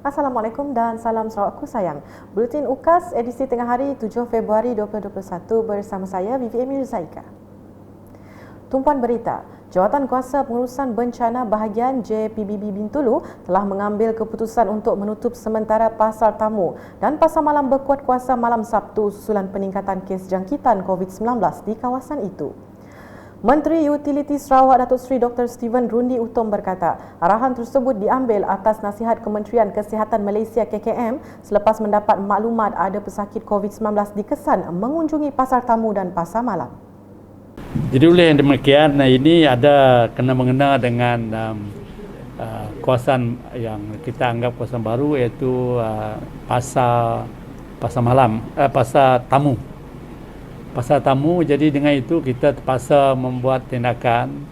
Assalamualaikum dan salam Sarawakku sayang. Buletin UKAS edisi tengah hari 7 Februari 2021 bersama saya Vivi Emil Zaika. Tumpuan berita, Jawatan Kuasa Pengurusan Bencana Bahagian JPBB Bintulu telah mengambil keputusan untuk menutup sementara pasar tamu dan pasar malam berkuat kuasa malam Sabtu susulan peningkatan kes jangkitan COVID-19 di kawasan itu. Menteri Utiliti Sarawak Datuk Seri Dr. Steven Rundi Utom berkata, arahan tersebut diambil atas nasihat Kementerian Kesihatan Malaysia KKM selepas mendapat maklumat ada pesakit COVID-19 dikesan mengunjungi pasar tamu dan pasar malam. Jadi oleh yang demikian, ini ada kena-mengena dengan kawasan yang kita anggap kawasan baru, iaitu pasar malam, pasar tamu. Pasar tamu, jadi dengan itu kita terpaksa membuat tindakan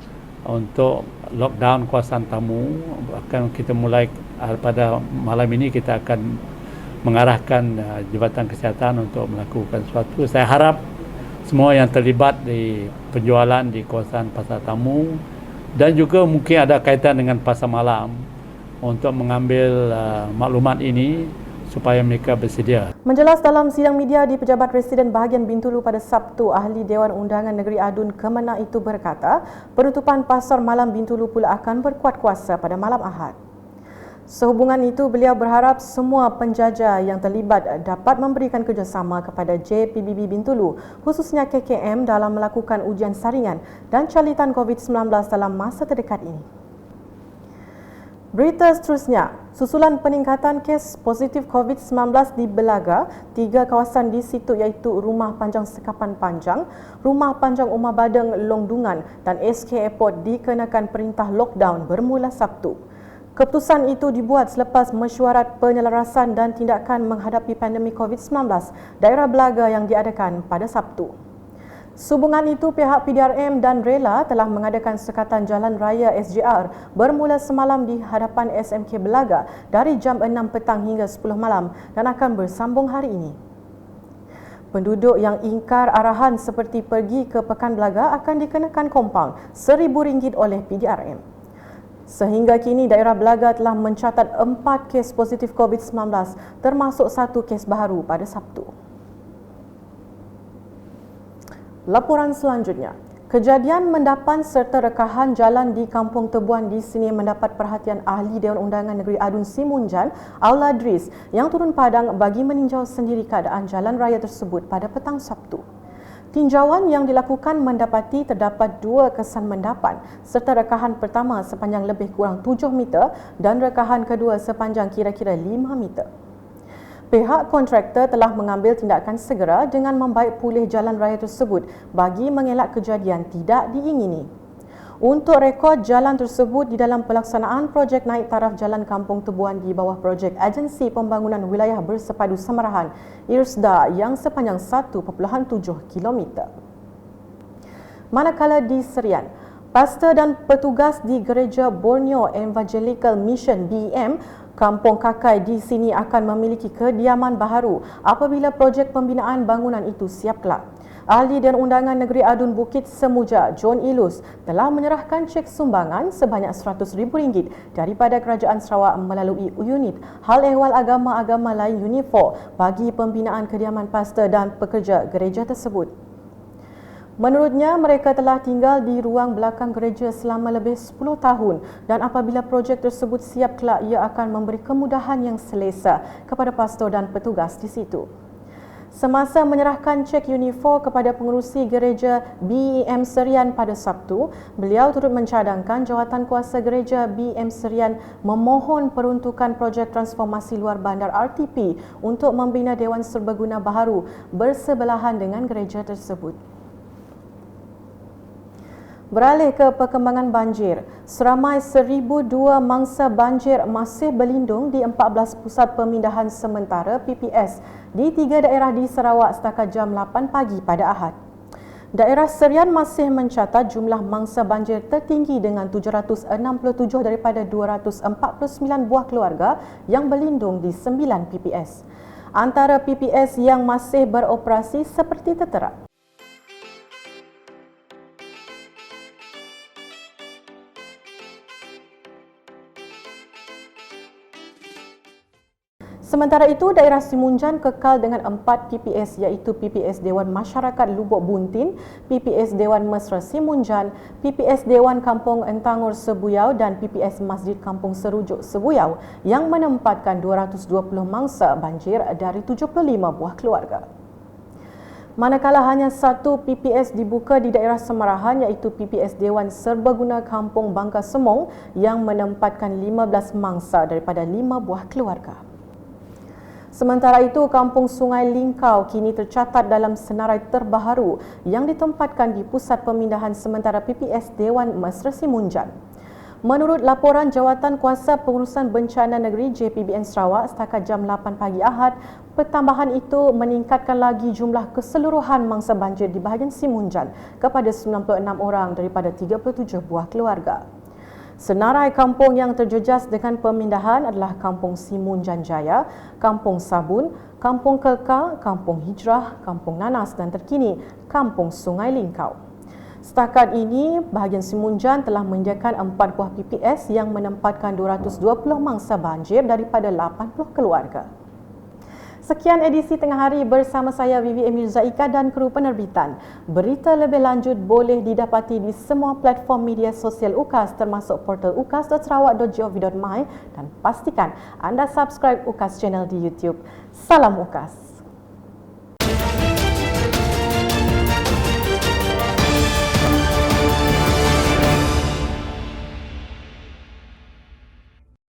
untuk lockdown kawasan tamu. Akan kita mulai pada malam ini kita akan mengarahkan Jabatan Kesihatan untuk melakukan sesuatu. Saya harap semua yang terlibat di penjualan di kawasan pasar tamu dan juga mungkin ada kaitan dengan pasar malam untuk mengambil maklumat ini supaya mereka bersedia. Menjelas dalam sidang media di Pejabat Residen Bahagian Bintulu pada Sabtu, Ahli Dewan Undangan Negeri Adun Kemenang itu berkata, penutupan pasar malam Bintulu pula akan berkuat kuasa pada malam Ahad. Sehubungan itu, beliau berharap semua penjaja yang terlibat dapat memberikan kerjasama kepada JPBB Bintulu, khususnya KKM dalam melakukan ujian saringan dan calitan COVID-19 dalam masa terdekat ini. Berita seterusnya, susulan peningkatan kes positif COVID-19 di Belaga, 3 kawasan di situ iaitu Rumah Panjang Sekapan Panjang, Rumah Panjang Umar Badeng Longdungan dan SK Airport dikenakan perintah lockdown bermula Sabtu. Keputusan itu dibuat selepas mesyuarat penyelarasan dan tindakan menghadapi pandemik COVID-19 daerah Belaga yang diadakan pada Sabtu. Sehubungan itu, pihak PDRM dan Rela telah mengadakan sekatan jalan raya SJR bermula semalam di hadapan SMK Belaga dari jam 6 petang hingga 10 malam dan akan bersambung hari ini. Penduduk yang ingkar arahan seperti pergi ke Pekan Belaga akan dikenakan kompaun RM1,000 oleh PDRM. Sehingga kini, daerah Belaga telah mencatat 4 kes positif COVID-19 termasuk 1 kes baru pada Sabtu. Laporan selanjutnya, kejadian mendapan serta rekahan jalan di Kampung Tebuan di sini mendapat perhatian Ahli Dewan Undangan Negeri Adun Simunjan, Aula Dris yang turun padang bagi meninjau sendiri keadaan jalan raya tersebut pada petang Sabtu. Tinjauan yang dilakukan mendapati terdapat 2 kesan mendapan serta rekahan pertama sepanjang lebih kurang 7 meter dan rekahan kedua sepanjang kira-kira 5 meter. Pihak kontraktor telah mengambil tindakan segera dengan membaik pulih jalan raya tersebut bagi mengelak kejadian tidak diingini. Untuk rekod jalan tersebut di dalam pelaksanaan projek naik taraf Jalan Kampung Tebuan di bawah projek Agensi Pembangunan Wilayah Bersepadu Samarahan IRSDA yang sepanjang 1.7 km. Manakala di Serian, pastor dan petugas di Gereja Borneo Evangelical Mission BEM Kampung Kakai di sini akan memiliki kediaman baharu apabila projek pembinaan bangunan itu siap kelak. Ahli dan Undangan Negeri Adun Bukit Semuja, John Ilus, telah menyerahkan cek sumbangan sebanyak RM100,000 daripada Kerajaan Sarawak melalui unit Hal Ehwal Agama-Agama lain UNIFOR bagi pembinaan kediaman pastor dan pekerja gereja tersebut. Menurutnya, mereka telah tinggal di ruang belakang gereja selama lebih 10 tahun dan apabila projek tersebut siap kelak, ia akan memberi kemudahan yang selesa kepada pastor dan petugas di situ. Semasa menyerahkan cek UNIFOR kepada pengerusi gereja BEM Serian pada Sabtu, beliau turut mencadangkan jawatan kuasa gereja BEM Serian memohon peruntukan projek transformasi luar bandar RTP untuk membina Dewan Serbaguna baharu bersebelahan dengan gereja tersebut. Beralih ke perkembangan banjir, seramai 1,002 mangsa banjir masih berlindung di 14 pusat pemindahan sementara PPS di 3 daerah di Sarawak setakat jam 8 pagi pada Ahad. Daerah Serian masih mencatat jumlah mangsa banjir tertinggi dengan 767 daripada 249 buah keluarga yang berlindung di 9 PPS. Antara PPS yang masih beroperasi seperti tertera. Sementara itu, daerah Simunjan kekal dengan 4 PPS iaitu PPS Dewan Masyarakat Lubuk Buntin, PPS Dewan Mesra Simunjan, PPS Dewan Kampung Entangor Sebuyau dan PPS Masjid Kampung Serujuk Sebuyau yang menempatkan 220 mangsa banjir dari 75 buah keluarga. Manakala hanya satu PPS dibuka di daerah Semarahan iaitu PPS Dewan Serbaguna Kampung Bangka Semong yang menempatkan 15 mangsa daripada 5 buah keluarga. Sementara itu, Kampung Sungai Lingkau kini tercatat dalam senarai terbaharu yang ditempatkan di Pusat Pemindahan Sementara PPS Dewan Mesra Simunjan. Menurut laporan Jawatan Kuasa Pengurusan Bencana Negeri JPBN Sarawak setakat jam 8 pagi Ahad, pertambahan itu meningkatkan lagi jumlah keseluruhan mangsa banjir di bahagian Simunjan kepada 96 orang daripada 37 buah keluarga. Senarai kampung yang terjejas dengan pemindahan adalah Kampung Simunjan Jaya, Kampung Sabun, Kampung Kelka, Kampung Hijrah, Kampung Nanas dan terkini Kampung Sungai Lingkau. Setakat ini, bahagian Simunjan telah menyediakan 4 buah PPS yang menempatkan 220 mangsa banjir daripada 80 keluarga. Sekian edisi Tengah Hari bersama saya Vivi Emil Zaika dan kru penerbitan. Berita lebih lanjut boleh didapati di semua platform media sosial UKAS termasuk portal ukas.sarawak.gov.my dan pastikan anda subscribe UKAS channel di YouTube. Salam UKAS.